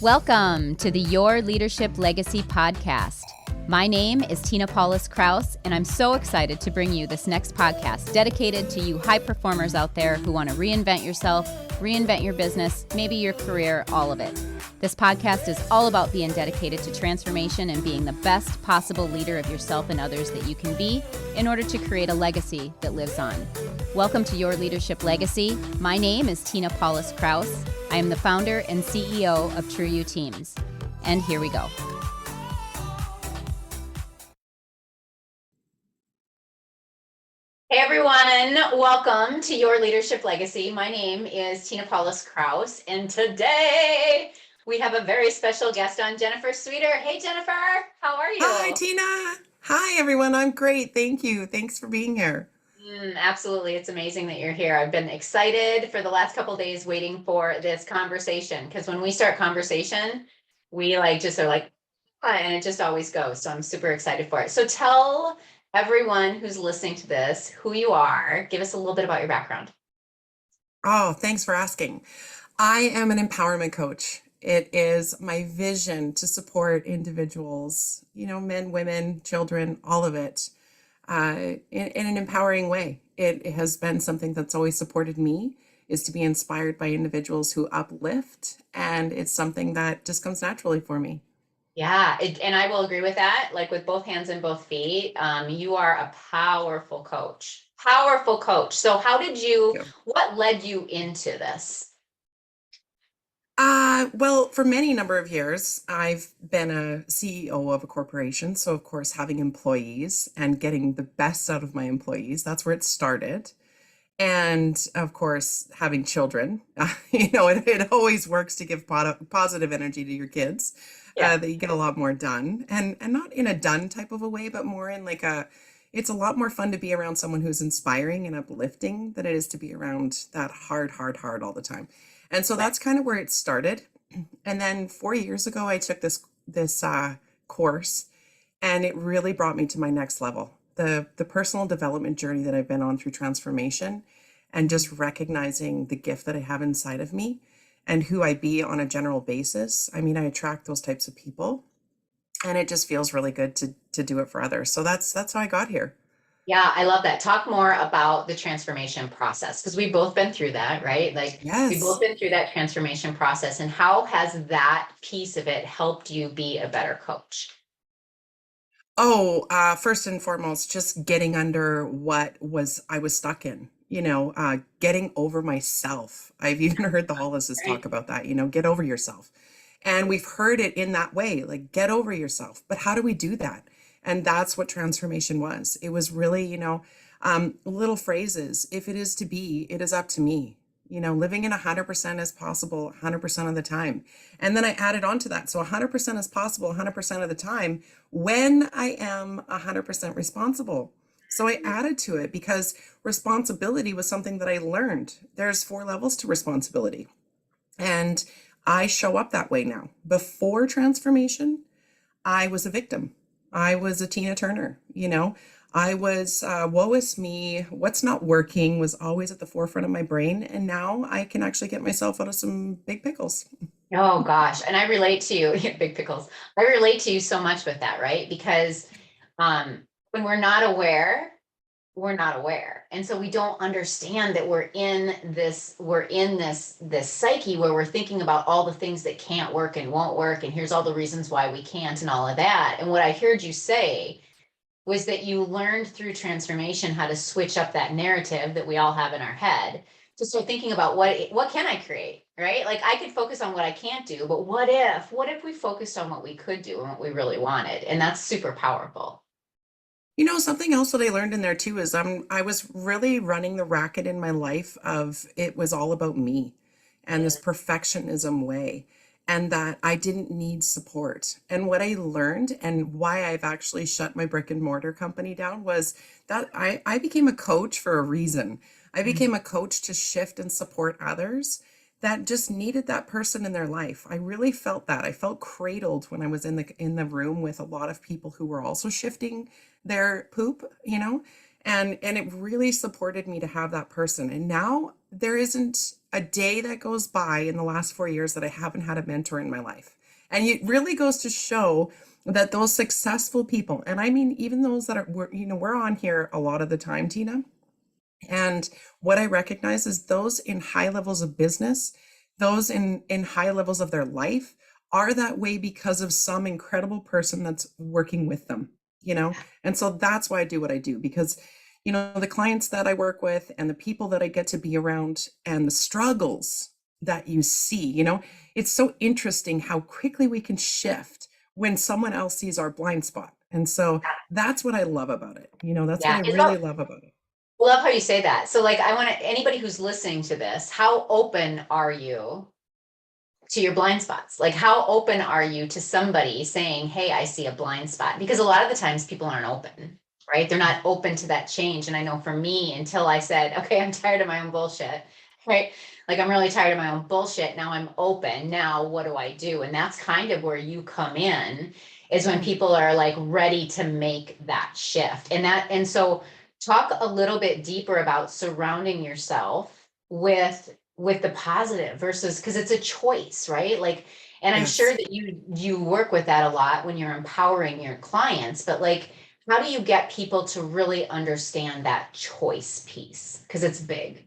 Welcome to the Your Leadership Legacy podcast. My name is Tina Paulus-Krause, and I'm so excited to bring you this next podcast dedicated to you high performers out there who want to reinvent yourself, reinvent your business, maybe your career, all of it. This podcast is all about being dedicated to transformation and being the best possible leader of yourself and others that you can be in order to create a legacy that lives on. Welcome to Your Leadership Legacy. My name is Tina Paulus-Krause. I am the founder and CEO of True You Teams. And here we go. Hey everyone, welcome to Your Leadership Legacy. My name is Tina Paulus-Krause, and today we have a very special guest on, Jennifer Sweder. Hey Jennifer, how are you? Hi Tina. Hi everyone. I'm great. Thank you. Thanks for being here. Absolutely. It's amazing that you're here. I've been excited for the last couple of days waiting for this conversation, because when we start conversation, we just are like, and it just always goes. So I'm super excited for it. So tell everyone who's listening to this who you are. Give us a little bit about your background. Oh, thanks for asking. I am an empowerment coach. It is my vision to support individuals, men, women, children, all of it, in an empowering way. It has been something that's always supported me, is to be inspired by individuals who uplift, and it's something that just comes naturally for me. Yeah, and I will agree with that. Like with both hands and both feet, you are a powerful coach. Powerful coach. So Thank you. what led you into this? Well, for many number of years, I've been a CEO of a corporation. So, of course, having employees and getting the best out of my employees, that's where it started. And of course, having children, it always works to give positive energy to your kids, Yeah. that you get a lot more done, and not in a done type of a way, but more in it's a lot more fun to be around someone who's inspiring and uplifting than it is to be around that hard all the time. And so Right. that's kind of where it started. And then 4 years ago, I took this course, and it really brought me to my next level. The personal development journey that I've been on through transformation, and just recognizing the gift that I have inside of me and who I be on a general basis. I mean, I attract those types of people, and it just feels really good to do it for others. So that's how I got here. Yeah, I love that. Talk more about the transformation process, because we've both been through that, right? Like we've both Yes. been through that transformation process. And how has that piece of it helped you be a better coach? Oh, first and foremost, just getting under what was I was stuck in, getting over myself. I've even heard the Hollises Right. talk about that, get over yourself. And we've heard it in that way, like get over yourself. But how do we do that? And that's what transformation was. It was really, little phrases. If it is to be, it is up to me. Living in 100% as possible, 100% of the time. And then I added on to that. So 100% as possible, 100% of the time, when I am 100% responsible. So I added to it because responsibility was something that I learned. There's 4 levels to responsibility. And I show up that way now. Before transformation, I was a victim. I was a Tina Turner, I was, woe is me, what's not working was always at the forefront of my brain. And now I can actually get myself out of some big pickles. Oh gosh. And I relate to you, big pickles. I relate to you so much with that, right? Because when we're not aware. And so we don't understand that we're in this psyche where we're thinking about all the things that can't work and won't work. And here's all the reasons why we can't and all of that. And what I heard you say was that you learned through transformation how to switch up that narrative that we all have in our head to start thinking about what can I create, right? Like I could focus on what I can't do, but what if we focused on what we could do and what we really wanted? And that's super powerful. Something else that I learned in there too is I was really running the racket in my life of it was all about me and this perfectionism way, and that I didn't need support. And what I learned and why I've actually shut my brick and mortar company down was that I became a coach for a reason. I became a coach to shift and support others that just needed that person in their life. I really felt that. I felt cradled when I was in the room with a lot of people who were also shifting their poop, and it really supported me to have that person. And now there isn't a day that goes by in the last 4 years that I haven't had a mentor in my life. And it really goes to show that those successful people, and I mean, even those that we're on here a lot of the time, Tina. And what I recognize is those in high levels of business, those in high levels of their life are that way because of some incredible person that's working with them, you know? And so that's why I do what I do, because, the clients that I work with and the people that I get to be around and the struggles that you see, it's so interesting how quickly we can shift when someone else sees our blind spot. And so that's what I love about it. That's what Yeah. I really love about it. Love how you say that. So like, I want anybody who's listening to this, how open are you to your blind spots? Like, how open are you to somebody saying, hey, I see a blind spot? Because a lot of the times people aren't open, right? They're not open to that change. And I know for me, until I said, okay, I'm tired of my own bullshit, right? Like, I'm really tired of my own bullshit. Now I'm open. Now what do I do? And that's kind of where you come in, is when people are like ready to make that shift. And so talk a little bit deeper about surrounding yourself with the positive versus, because it's a choice, right? Like, and I'm sure Yes. that you work with that a lot when you're empowering your clients, but like, how do you get people to really understand that choice piece? Because it's big.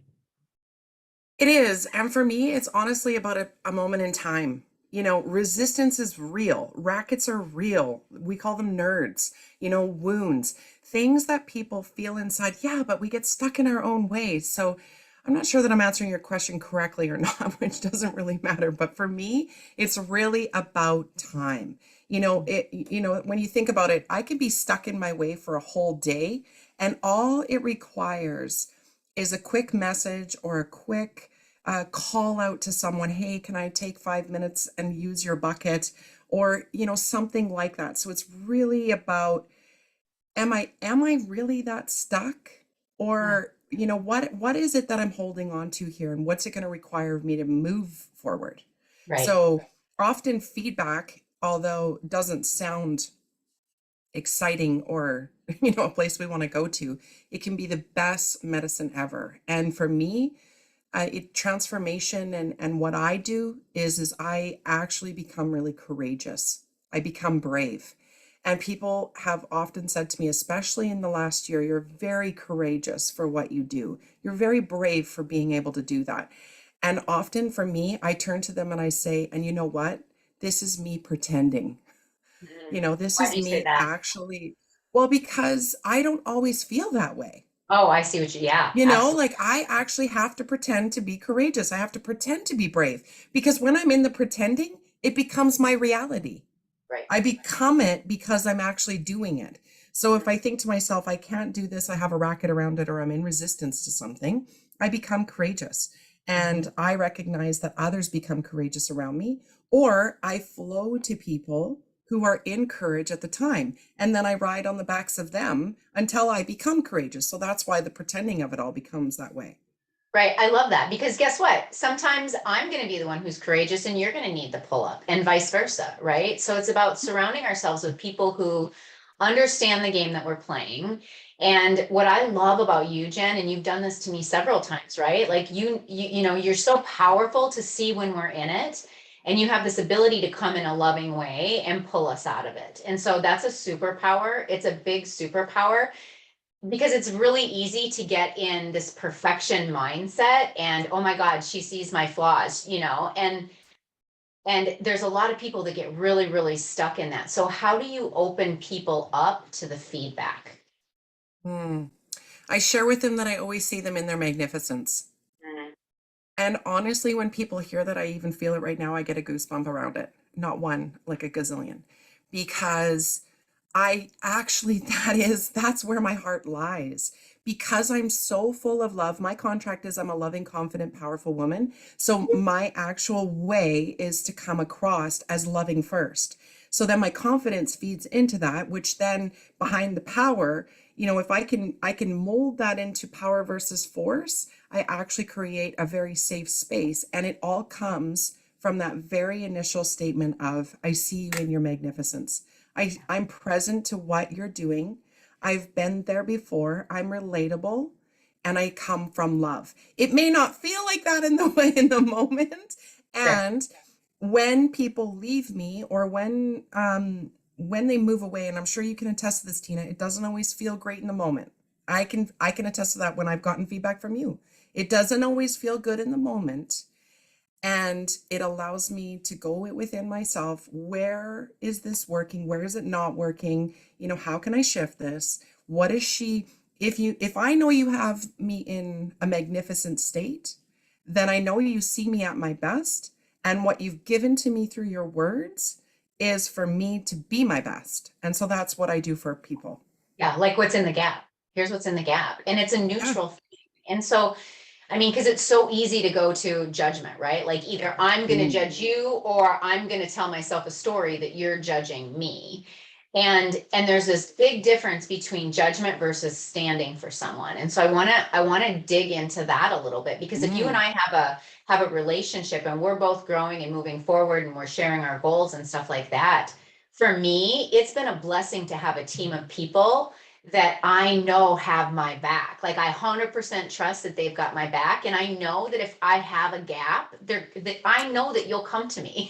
It is. And for me, it's honestly about a moment in time. Resistance is real. Rackets are real. We call them nerds, wounds, things that people feel inside. Yeah, but we get stuck in our own ways. So I'm not sure that I'm answering your question correctly or not, which doesn't really matter. But for me, it's really about time. When you think about it, I could be stuck in my way for a whole day, and all it requires is a quick message or a quick call out to someone. Hey, can I take 5 minutes and use your bucket? Or, something like that. So it's really about, am I really that stuck? Or, what is it that I'm holding on to here? And what's it going to require of me to move forward? Right. So often feedback, although doesn't sound exciting or a place we want to go to, it can be the best medicine ever. And for me, transformation and what I do is I actually become really courageous. I become brave. And people have often said to me, especially in the last year, you're very courageous for what you do. You're very brave for being able to do that. And often for me, I turn to them and I say, and you know what? This is me pretending. This Why is do you say me that? actually, well, because I don't always feel that way. Oh, I see what yeah, absolutely. Like I actually have to pretend to be courageous. I have to pretend to be brave because when I'm in the pretending, it becomes my reality. Right. I become it because I'm actually doing it. So if I think to myself, I can't do this, I have a racket around it, or I'm in resistance to something, I become courageous. And I recognize that others become courageous around me, or I flow to people who are in courage at the time. And then I ride on the backs of them until I become courageous. So that's why the pretending of it all becomes that way. Right. I love that, because guess what? Sometimes I'm going to be the one who's courageous and you're going to need the pull up, and vice versa. Right. So it's about surrounding ourselves with people who understand the game that we're playing. And what I love about you, Jen, and you've done this to me several times, right? Like you're so powerful to see when we're in it, and you have this ability to come in a loving way and pull us out of it. And so that's a superpower. It's a big superpower, because it's really easy to get in this perfection mindset and, oh my god, she sees my flaws, and there's a lot of people that get really really stuck in that. So how do you open people up to the feedback? Hmm. I share with them that I always see them in their magnificence. Mhm. And honestly, when people hear that, I even feel it right now, I get a goosebump around it. Not one, like a gazillion. Because I actually, that's where my heart lies. Because I'm so full of love. My contract is I'm a loving, confident, powerful woman. So my actual way is to come across as loving first. So then my confidence feeds into that, which then behind the power, if I can mold that into power versus force, I actually create a very safe space. And it all comes from that very initial statement of, I see you in your magnificence. I'm present to what you're doing. I've been there before. I'm relatable. and I come from love. It may not feel like that in the way in the moment. Sure. And when people leave me, or when they move away, and I'm sure you can attest to this, Tina, it doesn't always feel great in the moment. I can attest to that when I've gotten feedback from you. It doesn't always feel good in the moment. And it allows me to go within myself. Where is this working? Where is it not working? How can I shift this? What is she? If I know you have me in a magnificent state, then I know you see me at my best. And what you've given to me through your words is for me to be my best. And so that's what I do for people. Yeah, like what's in the gap. Here's what's in the gap. And it's a Yeah. neutral thing. And so, I mean, because it's so easy to go to judgment, right? Like either I'm going to judge you or I'm going to tell myself a story that you're judging me. And there's this big difference between judgment versus standing for someone. And so I want to dig into that a little bit, because if you and Mm. I have a relationship and we're both growing and moving forward and we're sharing our goals and stuff like that, for me, it's been a blessing to have a team of people that I know have my back. Like I 100% trust that they've got my back. And I know that if I have a gap, that I know that you'll come to me.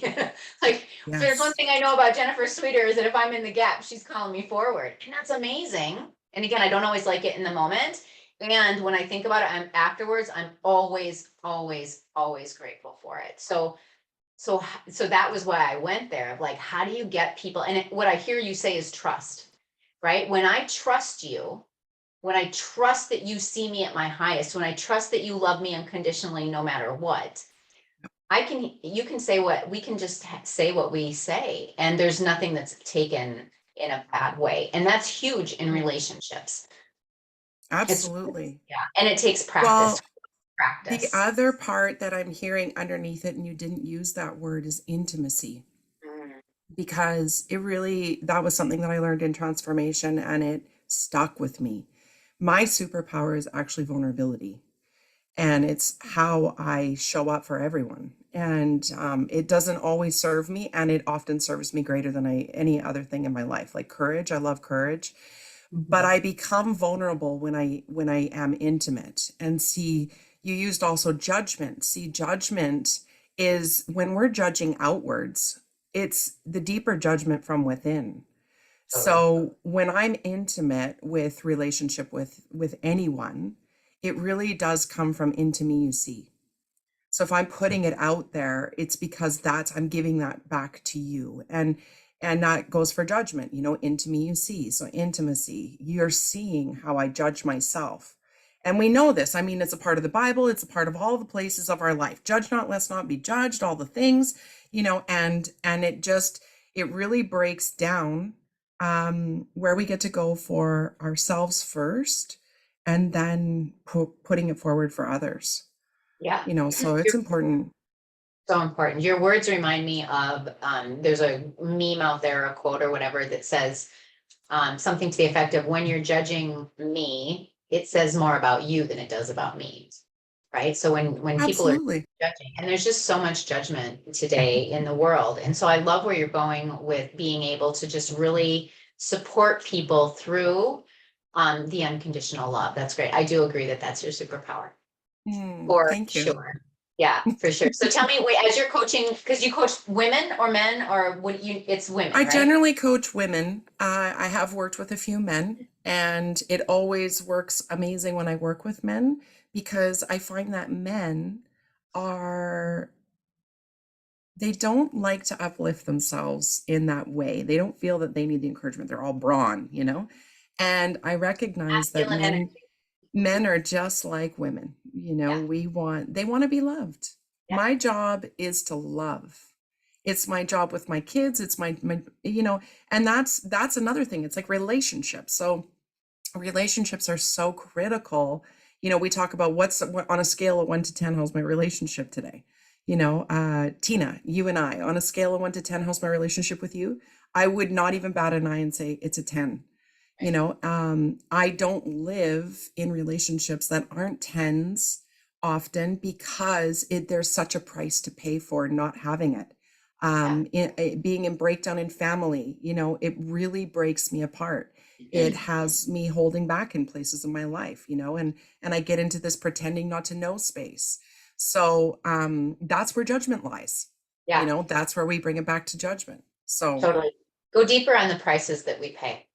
Like if there's one Yes. thing I know about Jennifer Sweder is that if I'm in the gap, she's calling me forward. And that's amazing. And again, I don't always like it in the moment. And when I think about it, I'm always, always, always grateful for it. So that was why I went there, of like, how do you get people? And what I hear you say is trust, right? When I trust you, when I trust that you see me at my highest, when I trust that you love me unconditionally, no matter what, you can say what we can just say what we say, and there's nothing that's taken in a bad way. And that's huge in relationships. It's, Absolutely. yeah. And it takes practice, Well, the practice. other part that I'm hearing underneath it, and you didn't use that word, is intimacy. Mm, Because that was something that I learned in transformation, and it stuck with me. My superpower is actually vulnerability, and it's how I show up for everyone. And it doesn't always serve me, and it often serves me greater than any other thing in my life. Like courage, I love courage, but mhm. I become vulnerable when I am intimate. And see, you used also judgment. See, judgment is when we're judging outwards, it's the deeper judgment from within. Totally. So when I'm intimate with relationship with anyone, it really does come from into me, you see. So if I'm putting it out there, it's because I'm giving that back to you. And that goes for judgment, into me you see. So intimacy, you're seeing how I judge myself. And we know this. I mean, it's a part of the Bible, it's a part of all the places of our life. Judge not, lest not be judged, all the things, and it really breaks down where we get to go for ourselves first, and then putting it forward for others. Yeah. So it's important. So important. Your words remind me of there's a meme out there, a quote or whatever, that says something to the effect of, when you're judging me, it says more about you than it does about me. Right. So when people are Absolutely. judging, and there's just so much judgment today in the world. And so I love where you're going with being able to just really support people through the unconditional love. That's great. I do agree that that's your superpower. For Thank you. sure. Yeah, for sure. So tell me, wait, as you're coaching, because you coach women or men, or what it's women, I right? generally coach women. I have worked with a few men, and it always works amazing when I work with men, because I find that men are, they don't like to uplift themselves in that way. They don't feel that they need the encouragement. They're all brawn. And I recognize that Masculine energy. men are just like women. Yeah, They want to be loved. yeah, My job is to love. It's my job with my kids. It's and that's another thing. It's like relationships. So relationships are so critical. We talk about what on a scale of 1 to 10, how's my relationship today? Tina, you and I, on a scale of 1 to 10, how's my relationship with you? I would not even bat an eye and say it's a 10. right. I don't live in relationships that aren't tens often, because there's such a price to pay for not having it. being in breakdown in family, it really breaks me apart. It has me holding back in places of my life, and I get into this pretending not to know space. So that's where judgment lies. Yeah, That's where we bring it back to judgment. So totally. Go deeper on the prices that we pay.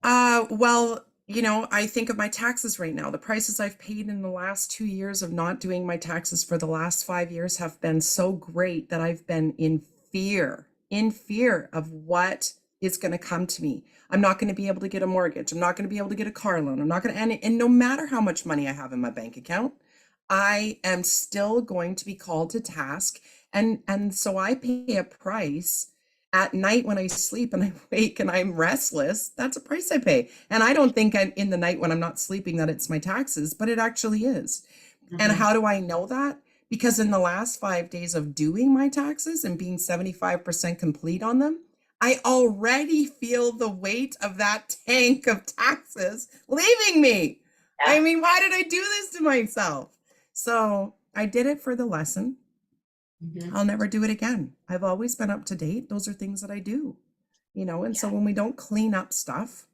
well, I think of my taxes right now. The prices I've paid in the last 2 years of not doing my taxes for the last 5 years have been so great that I've been in fear of what is going to come to me. I'm not going to be able to get a mortgage. I'm not going to be able to get a car loan. I'm not going to, and no matter how much money I have in my bank account, I am still going to be called to task. And so I pay a price at night when I sleep and I wake and I'm restless. That's a price I pay. And I don't think in the night when I'm not sleeping that it's my taxes, but it actually is. And how do I know that? Because in the last 5 days of doing my taxes and being 75% complete on them, I already feel the weight of that tank of taxes leaving me. Yeah. I mean, why did I do this to myself? So I did it for the lesson. I'll never do it again. I've always been up to date. Those are things that I do, and so when we don't clean up stuff,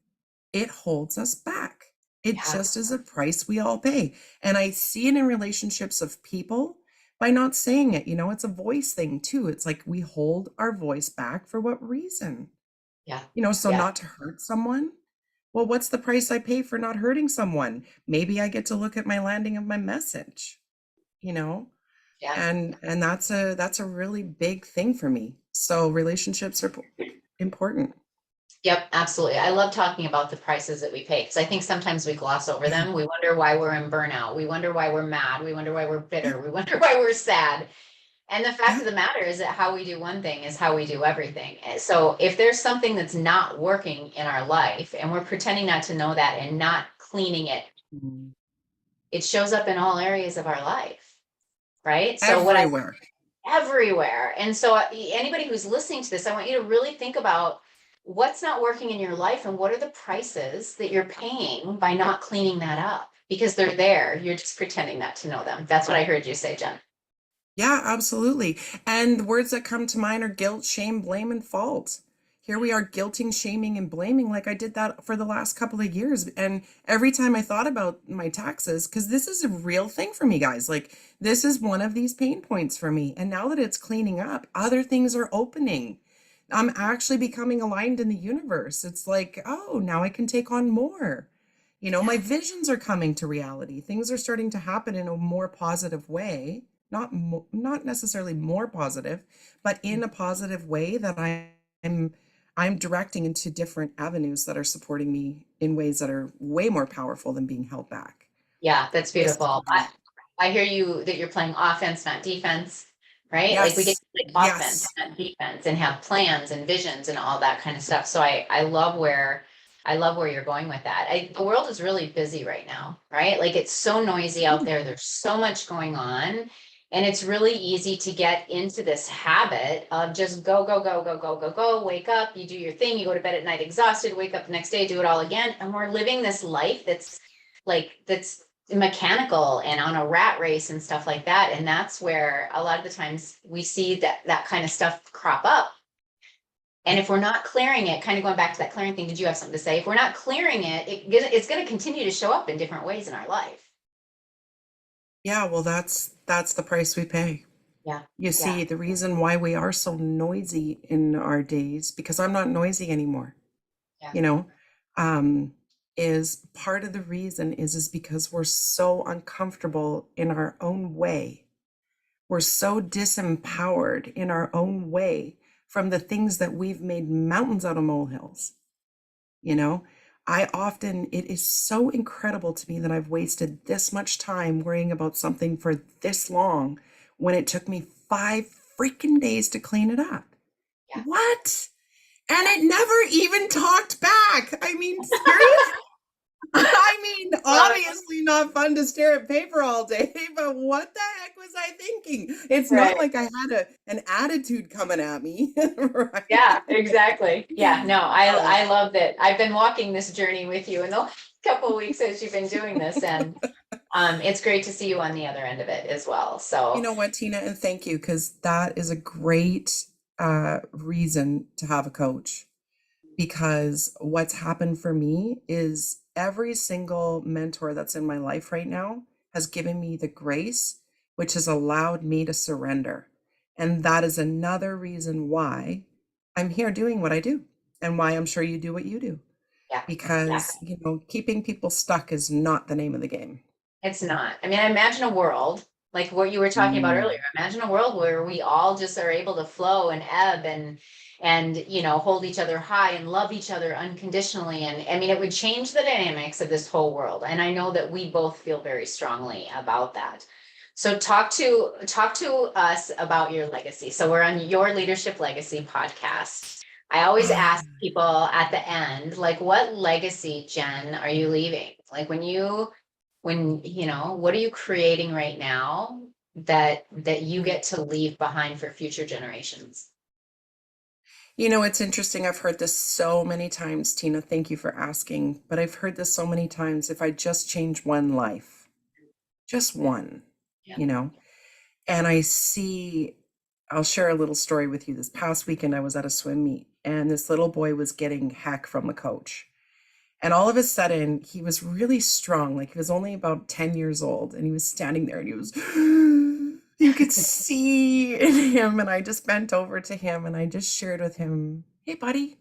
it holds us back. It just is a price we all pay. And I see it in relationships of people by not saying it. It's a voice thing too. It's like we hold our voice back for what reason? Yeah. So not to hurt someone. Well, what's the price I pay for not hurting someone? Maybe I get to look at my landing of my message, Yeah. and that's a really big thing for me. So relationships are important. Yep, absolutely. I love talking about the prices that we pay because I think sometimes we gloss over them. We wonder why we're in burnout. We wonder why we're mad. We wonder why we're bitter. We wonder why we're sad. And the fact of the matter is that how we do one thing is how we do everything. So if there's something that's not working in our life and we're pretending not to know that and not cleaning it, it shows up in all areas of our life, right? So everywhere. And so anybody who's listening to this, I want you to really think about what's not working in your life and what are the prices that you're paying by not cleaning that up, because they're there. You're just pretending not to know them. That's what I heard you say, Jen. Yeah, absolutely. And the words that come to mind are guilt, shame, blame, and fault. Here we are guilting, shaming, and blaming like I did that for the last couple of years. And every time I thought about my taxes, because this is a real thing for me, guys, like this is one of these pain points for me. And now that it's cleaning up, other things are opening. I'm actually becoming aligned in the universe. It's like, oh, now I can take on more. My visions are coming to reality. Things are starting to happen in a more positive way. Not necessarily more positive, but in a positive way that I'm directing into different avenues that are supporting me in ways that are way more powerful than being held back. Yeah, that's beautiful. I hear you that you're playing offense, not defense, right? Yes. Like we get to play offense, not defense, and have plans and visions and all that kind of stuff. So I love where you're going with that. The world is really busy right now, right? Like it's so noisy out there. There's so much going on. And it's really easy to get into this habit of just go, go, go, go, go, go, go, wake up, you do your thing, you go to bed at night exhausted, wake up the next day, do it all again. And we're living this life that's mechanical and on a rat race and stuff like that. And that's where a lot of the times we see that kind of stuff crop up. And if we're not clearing it, kind of going back to that clearing thing, did you have something to say? If we're not clearing it, it's going to continue to show up in different ways in our life. Yeah, well, that's the price we pay. Yeah. You see, the reason why we are so noisy in our days, because I'm not noisy anymore, is part of the reason is because we're so uncomfortable in our own way. We're so disempowered in our own way from the things that we've made mountains out of molehills. It is so incredible to me that I've wasted this much time worrying about something for this long when it took me 5 freaking days to clean it up. Yeah. What? And it never even talked back. I mean, seriously? Obviously not fun to stare at paper all day, but what the heck was I thinking? It's not like I had an attitude coming at me. Right? Yeah, exactly. Yeah, no, I love that. I've been walking this journey with you, and couple of weeks as you've been doing this, and it's great to see you on the other end of it as well. You So know what, Tina, and thank you, because that is a great reason to have a coach. Because what's happened for me is every single mentor that's in my life right now has given me the grace, which has allowed me to surrender. And that is another reason why I'm here doing what I do and why I'm sure you do what you do. yeah, Because, exactly. you know, keeping people stuck is not the name of the game. It's not. I mean, I imagine a world like what you were talking about Mm. earlier. Imagine a world where we all just are able to flow and ebb and hold each other high and love each other unconditionally. And I mean, it would change the dynamics of this whole world. And I know that we both feel very strongly about that. So talk to us about your legacy. So we're on your Leadership Legacy podcast. I always ask people at the end, like, what legacy, Jen, are you leaving? Like what are you creating right now that you get to leave behind for future generations? You know, it's interesting. I've heard this so many times, Tina. Thank you for asking. But I've heard this so many times. If I just change one life, just one, Yeah. you know, and I'll share a little story with you. This past weekend, I was at a swim meet and this little boy was getting heck from the coach. And all of a sudden, he was really strong. Like he was only about 10 years old and he was standing there and he was, you could see in him. And I just bent over to him and I just shared with him, hey, buddy,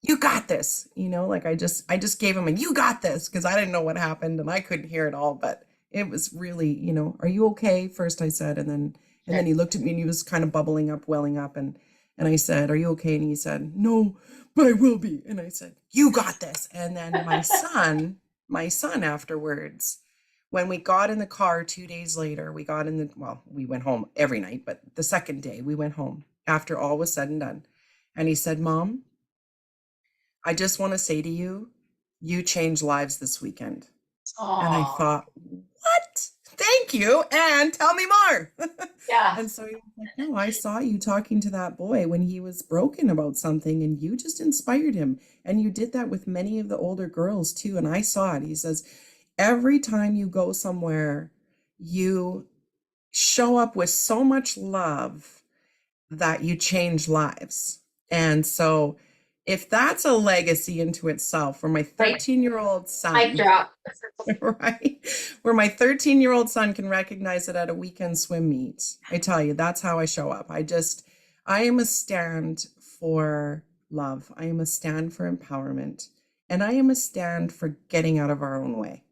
you got this. You know, like I just gave him a, you got this, because I didn't know what happened and I couldn't hear it all. But it was really, are you okay? First I said, and then he looked at me and he was kind of bubbling up, welling up. And I said, are you okay? And he said, no, but I will be. And I said, you got this. And then my son afterwards, when we got in the car 2 days later, we went home every night, but the second day we went home after all was said and done. And he said, Mom, I just want to say to you, you changed lives this weekend. And I Oh, thought, what? Thank you. And tell me more. yeah. And so he was like, no, I saw you talking to that boy when he was broken about something and you just inspired him. And you did that with many of the older girls too. And I saw it. He says, every time you go somewhere, you show up with so much love that you change lives. And so if that's a legacy into itself, where my Like 13-year-old mic son, drop. right, where my 13-year-old son can recognize it at a weekend swim meet, I tell you, that's how I show up. I am a stand for love. I am a stand for empowerment. And I am a stand for getting out of our own way.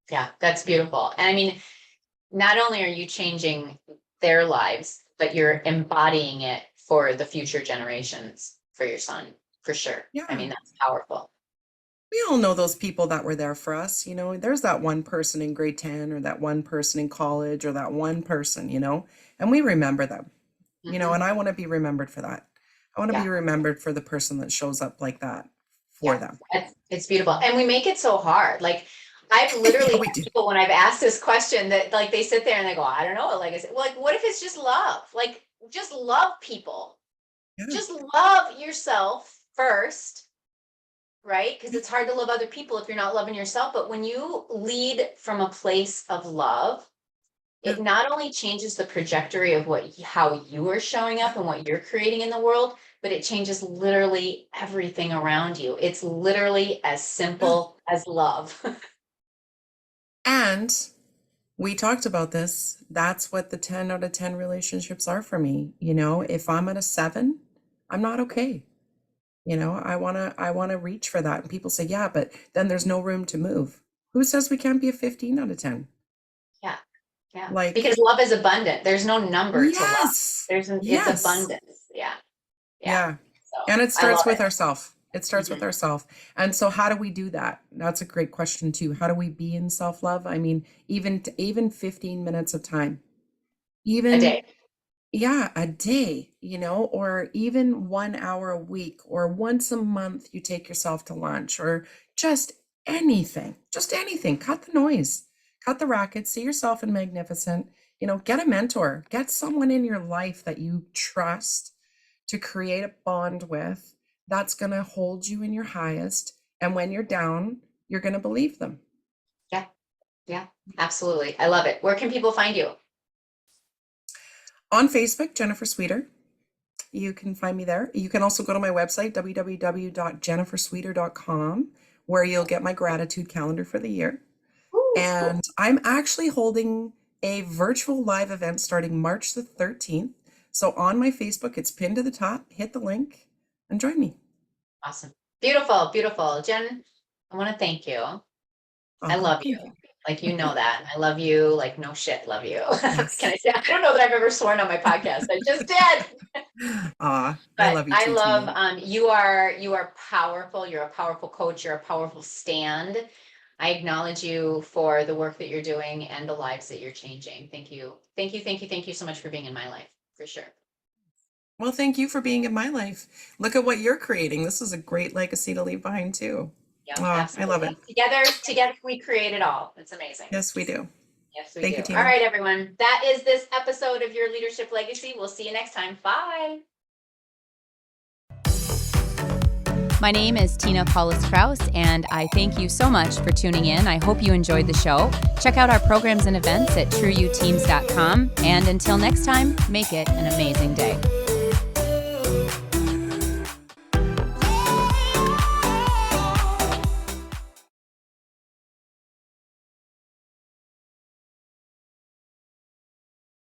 Yeah, that's beautiful. And I mean, not only are you changing their lives, but you're embodying it for the future generations for your son, for sure. I Yeah. mean, that's powerful. We all know those people that were there for us. There's that one person in grade 10 or that one person in college or that one person, and we remember them, Mhm. and I want to be remembered for that. I want to Yeah, be remembered for the person that shows up like that for yeah, them. it's beautiful. And we make it so hard. Like I've Yeah, literally we had do. people when I've asked this question that like they sit there and they go, I don't know. Like I said, well, like what if it's just love? Like just love people. Yeah. Just love yourself first, right? Because Yeah. it's hard to love other people if you're not loving yourself. But when you lead from a place of love, Yeah. it not only changes the trajectory of how you are showing up and what you're creating in the world, but it changes literally everything around you. It's literally as Yeah. simple as love. And we talked about this. That's what the 10 out of 10 relationships are for me. If I'm at a 7, I'm not okay. I want to reach for that. And people say, yeah, but then there's no room to move. Who says we can't be a 15 out of 10? Yeah, yeah. Like, Because love is abundant. There's no number to love. yes, It's yes, abundance. Yeah, yeah. yeah. So And it I starts love with it. ourself. It starts with Mhm. ourself. And so how do we do that? That's a great question too. How do we be in self-love? I mean, even 15 minutes of time, A even, day. yeah, a day, or even 1 hour a week, or once a month you take yourself to lunch, or just just anything. Cut the noise, cut the racket, see yourself in magnificent, get a mentor, get someone in your life that you trust to create a bond with that's going to hold you in your highest. And when you're down, you're going to believe them. Yeah. Yeah, absolutely. I love it. Where can people find you? On Facebook, Jennifer Sweder. You can find me there. You can also go to my website, www.jennifersweder.com, where you'll get my gratitude calendar for the year. Ooh, And I'm actually holding a virtual live event starting March the 13th. So on my Facebook, it's pinned to the top. Hit the link and join me. awesome. Beautiful, beautiful. Jen, I want to thank you. I love you. Like, you know that. I love you. Like, no shit, love you. Yes. Can I say? I don't know that I've ever sworn on my podcast. I just did. I But love you I too, love, Tina. you are powerful. You're a powerful coach. You're a powerful stand. I acknowledge you for the work that you're doing and the lives that you're changing. Thank you. Thank you. Thank you. Thank you so much for being in my life, for sure. Well, thank you for being in my life. Look at what you're creating. This is a great legacy to leave behind too. Yeah, I absolutely. love it. Together we create it all. It's amazing. Yes, we do. Yes, we Thank do. you, Tina. All right, everyone. That is this episode of Your Leadership Legacy. We'll see you next time. Bye. My name is Tina Paulus-Krause, and I thank you so much for tuning in. I hope you enjoyed the show. Check out our programs and events at trueyouteams.com. And until next time, make it an amazing day.